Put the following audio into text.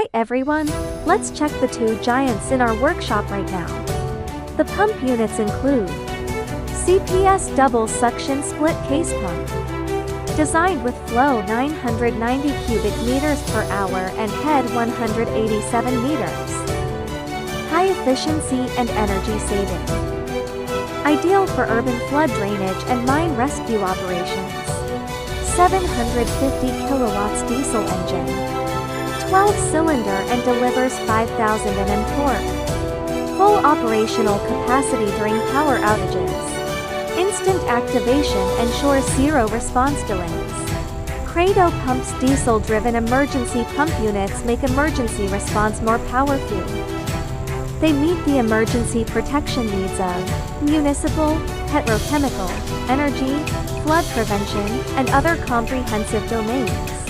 Hi everyone, let's check the two giants in our workshop right now. The pump units include CPS double suction split case pump, designed with flow 990 cubic meters per hour and head 187 meters. High efficiency and energy saving. Ideal for urban flood drainage and mine rescue operations. 750 kilowatts diesel engine. 12-cylinder and delivers 5,000 Nm torque. Full operational capacity during power outages. Instant activation ensures zero response delays. Credo Pumps diesel-driven emergency pump units make emergency response more powerful. They meet the emergency protection needs of municipal, petrochemical, energy, flood prevention, and other comprehensive domains.